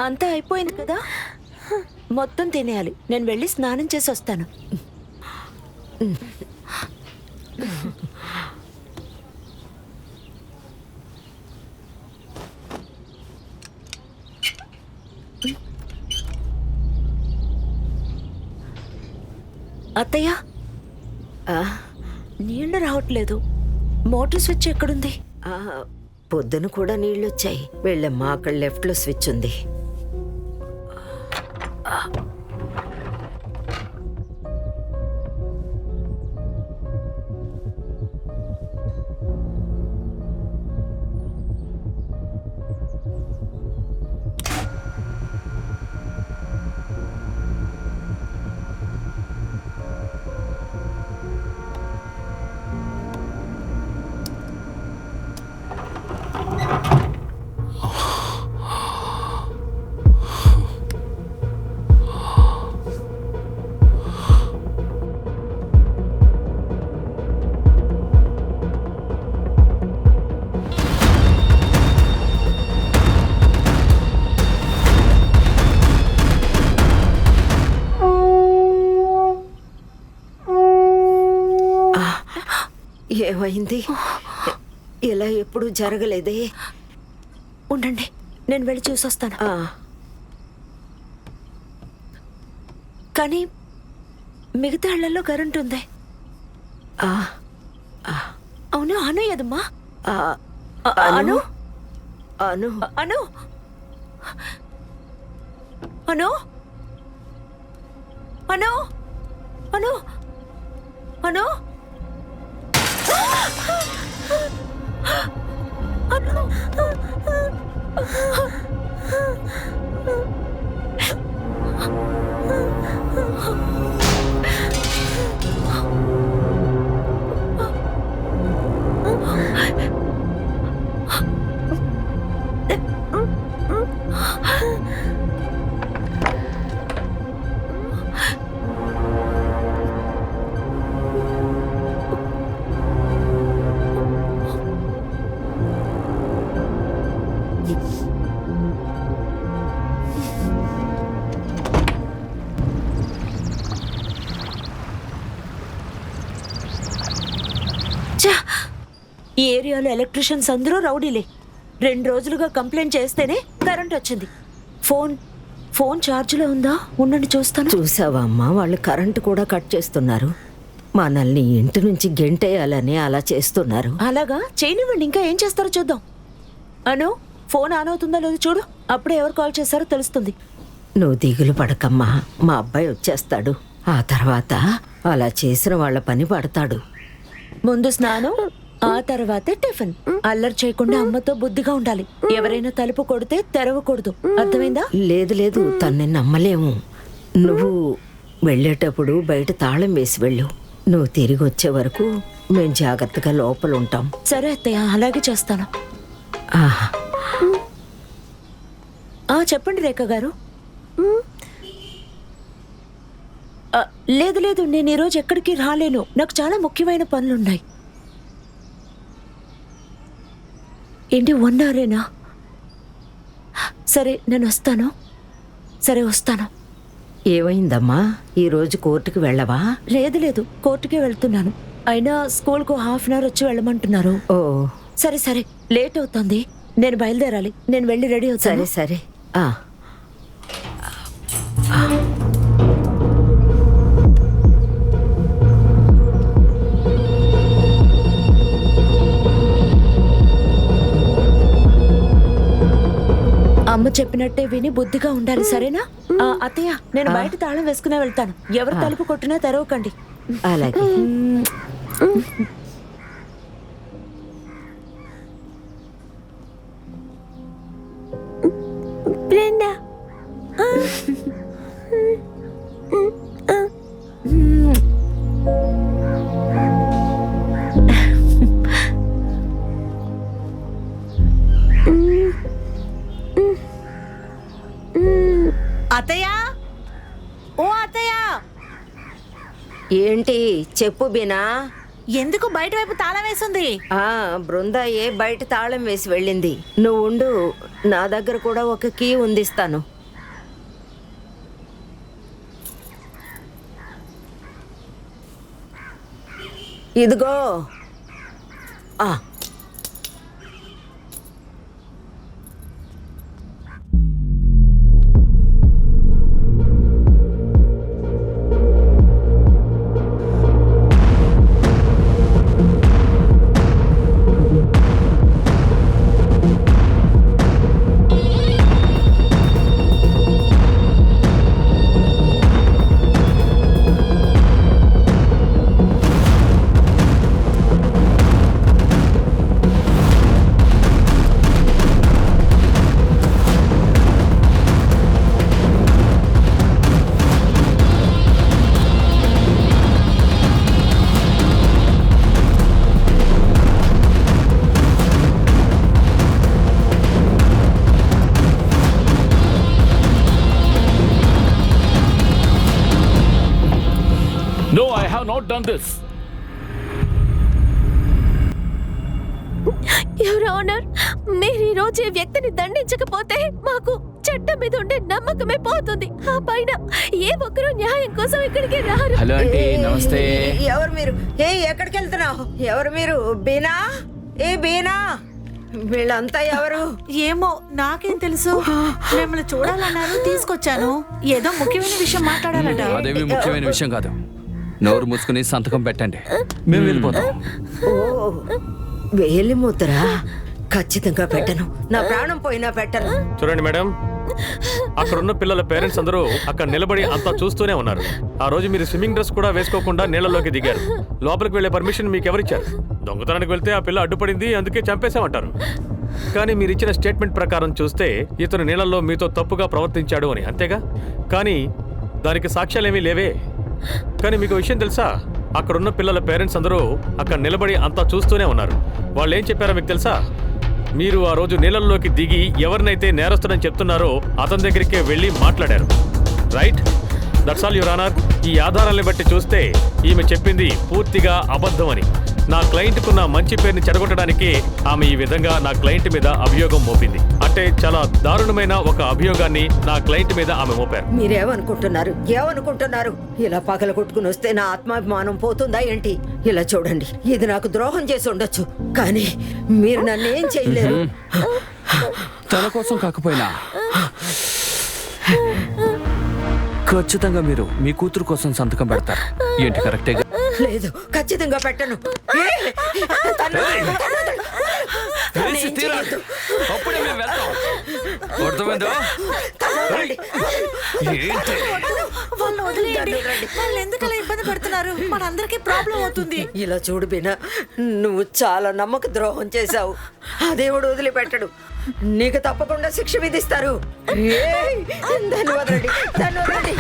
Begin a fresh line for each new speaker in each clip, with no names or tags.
అంతా అయిపోయింది కదా, మొత్తం తినేయాలి. నేను వెళ్ళి స్నానం చేసి వస్తాను. అత్తయ్య, నీళ్లు రావట్లేదు. మోటార్ స్విచ్ ఎక్కడుంది?
పొద్దున కూడా నీళ్ళొచ్చాయి. వెళ్ళమ్మా, అక్కడ లెఫ్ట్లో స్విచ్ ఉంది. ఏమైంది? ఇలా ఎప్పుడు జరగలేదే.
ఉండండి, నేను వెళ్ళి చూసొస్తాను. కానీ మిగతా ఇళ్లలో కరెంట్ ఉంది. అవును, అను ఏదమ్మా? అను
అను
అను అను అను అను అను ఈ ఏరియాలో ఎలక్ట్రీషియన్స్ అందరూ రౌడీలే. 2 రోజులుగా కంప్లైంట్ చేస్తేనే కరెంట్ వచ్చింది. ఫోన్ ఛార్జ్లో ఉందా? ఉండండి చూస్తాను.
చూసావా అమ్మా, వాళ్ళు కరెంటు కూడా కట్ చేస్తున్నారు. మనల్ని ఇంటి నుంచి గెంటేయాలని అలా చేస్తున్నారు.
అలాగా చేయనివ్వండి, ఇంకా ఏం చేస్తారో చూద్దాం. అను, ఫోన్ ఆన్ అవుతుందో లేదో చూడు. అప్పుడే ఎవరు కాల్ చేశారో తెలుస్తుంది.
నువ్వు దిగులు పడకమ్మా, మా అబ్బాయి వచ్చేస్తాడు. ఆ తర్వాత అలా చేసిన వాళ్ళ పని పడతాడు.
ముందు స్నానం, ఆ తర్వాతే టిఫిన్. అల్లరి చేయకుండా అమ్మతో బుద్ధిగా ఉండాలి. ఎవరైనా తలుపు కొడితే తెరవకూడదు, అర్థమైందా?
లేదు, తన్ని నమ్మలేము. నువ్వు వెళ్ళేటప్పుడు బయట తాళం వేసి వెళ్ళు. నువ్వు తిరిగి వచ్చే వరకు మేము జాగ్రత్తగా లోపల ఉంటాం.
సరే అత్తయ్య, అలాగే చేస్తాను. చెప్పండి రేఖ గారు. లేదు, నేను ఈరోజు ఎక్కడికి రాలేను. నాకు చాలా ముఖ్యమైన పనులున్నాయి. ఏంటి, 1 hour? సరే, నేను వస్తాను. సరే, వస్తాను.
ఏమైందమ్మా, ఈరోజు కోర్టుకు వెళ్ళవా?
లేదు, కోర్టుకే వెళ్తున్నాను. అయినా స్కూల్కు 1/2 hour వచ్చి వెళ్ళమంటున్నారు.
ఓ
సరే, లేట్ అవుతుంది. నేను బయలుదేరాలి. నేను వెళ్ళి రెడీ అవుతాను.
సరే.
అమ్మ చెప్పినట్టే విని బుద్ధిగా ఉండాలి, సరేనా? అత్తయ్య, నేను బయట తాళం వేసుకునే వెళ్తాను. ఎవరు తలుపు కొట్టినా తెరవకండి.
అలాగే.
బ్రెండా,
అత్తయ్య, ఓ అత్తయ్య.
ఏంటి చెప్పు బీనా?
ఎందుకు బయట వైపు తాళం వేసింది?
బృందాయే బయట తాళం వేసి వెళ్ళింది. నువ్వు ఉండు, నా దగ్గర కూడా ఒక కీ ఉందిస్తాను. ఇదిగో.
No, I have not done this.
Your honour, మీరు ఈ రోజు ఈ వ్యక్తిని దండించకపోతే మాకు చట్టం మీద ఉండే నమ్మకమే పోతుంది. ఆ పైన ఏ ఒక్కరూ న్యాయం కోసం ఇక్కడికి రారు.
హలో ఆంటీ, నమస్తే.
ఎవరు మీరు? ఎక్కడికి వెళ్తున్నావు? ఎవరు మీరు? బీనా? బీనా, వీళ్ళంతా ఎవరు?
ఏమో నాకేం తెలుసు. మిమ్మల్ని చూడాలన్నారు, తీసుకొచ్చాను. ఏదో ముఖ్యమైన విషయం మాట్లాడాలట.
అదేమి ముఖ్యమైన విషయం కాదు. నోరు మూసుకుని సంతకం పెట్టండి, మేము వెళ్ళిపోతాం.
ఓ, వేలి ముద్రా? ఖచ్చితంగా పెట్టను. నా ప్రాణం పోయినా పెట్టను.
చూడండి మేడం, అక్కడ ఉన్న పిల్లల పేరెంట్స్ అందరూ అక్కడ నిలబడి అంతా చూస్తూనే ఉన్నారు. ఆ రోజు మీరు స్విమ్మింగ్ డ్రెస్ కూడా వేసుకోకుండా నీళ్ళలోకి దిగారు. లోపలికి వెళ్లే పర్మిషన్ మీకు ఎవరిచ్చారు? దొంగతనానికి వెళ్తే ఆ పిల్ల అడ్డుపడింది, అందుకే చంపేశామంటారు. కానీ మీరు ఇచ్చిన స్టేట్మెంట్ ప్రకారం చూస్తే ఇతను నీళ్ళల్లో మీతో తప్పుగా ప్రవర్తించాడు అని, అంతేగా? కానీ దానికి సాక్ష్యాలేమీ లేవే. కానీ మీకు విషయం తెలుసా? అక్కడున్న పిల్లల పేరెంట్స్ అందరూ అక్కడ నిలబడి అంతా చూస్తూనే ఉన్నారు. వాళ్ళు ఏం చెప్పారో మీకు తెలుసా? మీరు ఆ రోజు నీళ్ళల్లోకి దిగి ఎవరినైతే నేరస్తుడని చెప్తున్నారో అతని దగ్గరికే వెళ్ళి మాట్లాడారు. Right? That's all your honour. ఈ ఆధారాలను బట్టి చూస్తే ఈమె చెప్పింది పూర్తిగా అబద్ధం అని. నా క్లయింట్కున్న మంచి పేరుని చెడగొట్టడానికి ఆమె ఈ విధంగా నా క్లయింట్ మీద అభియోగం మోపింది. అంటే చాలా దారుణమైన ఒక అభియోగాన్ని నా క్లయింట్ మీద ఆమె మోపారు.
ఏమనుకుంటున్నారు? ఇలా పగల కొట్టుకుని వస్తే నా ఆత్మాభిమానం పోతుందా ఏంటి? ఇలా చూడండి, ఇది నాకు ద్రోహం చేసి ఉండొచ్చు, కానీ మీరు నన్ను ఏం చేయలేరు.
తన కోసం కాకపోయినా ఖచ్చితంగా మీరు మీ కూతురు కోసం సంతకం పెడతారు. ఏంటి కరెక్టే?
లేదు, ఖచ్చితంగా పెట్టను.
అప్పుడే మేము వెళ్తాం. అర్థమైందా?
వాళ్ళు వదిలేయండి. వాళ్ళు ఎందుకు అలా ఇబ్బంది పడుతున్నారు? మనందరికీ ప్రాబ్లం అవుతుంది.
ఇలా చూడు బీనా, నువ్వు చాలా నమ్మక ద్రోహం చేశావు. ఆ దేవుడు వదిలిపెట్టడు, నీకు తప్పకుండా శిక్ష విధిస్తారు. దాన్ని వదలండి, దాన్ని వదలండి.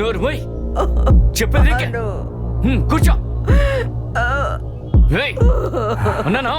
నోర్మోయ్, చెప్పేది కూర్చో. ఉన్నానా?